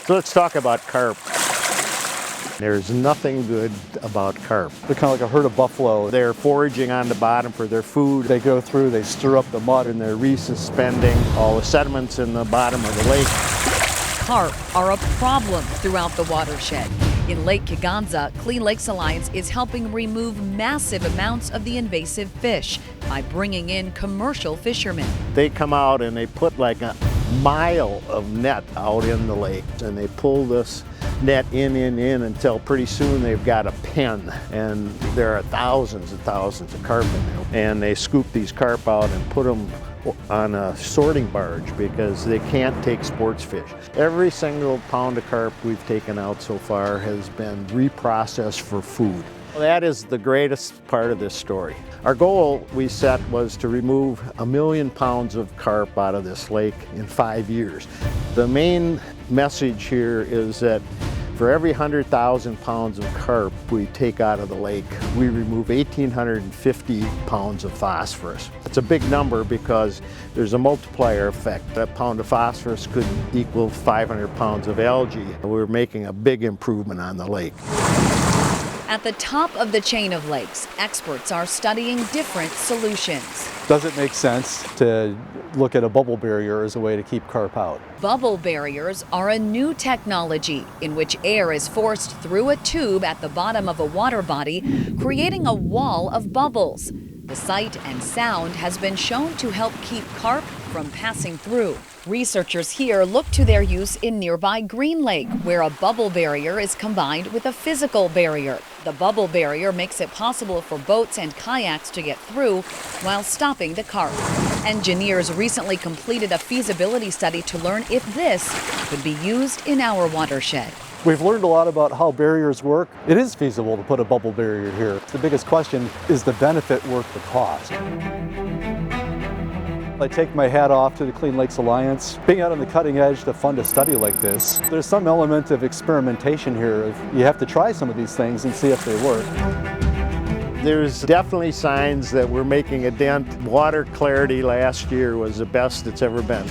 So let's talk about carp. There's nothing good about carp. They're kind of like a herd of buffalo. They're foraging on the bottom for their food. They go through, they stir up the mud, And they're resuspending all the sediments in the bottom of the lake. Carp are a problem throughout the watershed. In Lake Kegonsa, Clean Lakes Alliance is helping remove massive amounts of the invasive fish by bringing in commercial fishermen. They come out and they put like a mile of net out in the lake, and they pull this net in until pretty soon they've got a pen, and there are thousands and thousands of carp in there. And they scoop these carp out and put them on a sorting barge because they can't take sports fish. Every single pound of carp we've taken out so far has been reprocessed for food. That is the greatest part of this story. Our goal we set was to remove 1 million pounds of carp out of this lake in 5 years. The main message here is that for every 100,000 pounds of carp we take out of the lake, we remove 1,850 pounds of phosphorus. It's a big number because there's a multiplier effect. That pound of phosphorus could equal 500 pounds of algae. We're making a big improvement on the lake. At the top of the chain of lakes, experts are studying different solutions. Does it make sense to look at a bubble barrier as a way to keep carp out? Bubble barriers are a new technology in which air is forced through a tube at the bottom of a water body, creating a wall of bubbles. The sight and sound has been shown to help keep carp from passing through. Researchers here look to their use in nearby Green Lake, where a bubble barrier is combined with a physical barrier. The bubble barrier makes it possible for boats and kayaks to get through while stopping the carp. Engineers recently completed a feasibility study to learn if this could be used in our watershed. We've learned a lot about how barriers work. It is feasible to put a bubble barrier here. The biggest question is the benefit worth the cost? I take my hat off to the Clean Lakes Alliance. Being out on the cutting edge to fund a study like this, there's some element of experimentation here. You have to try some of these things and see if they work. There's definitely signs that we're making a dent. Water clarity last year was the best it's ever been.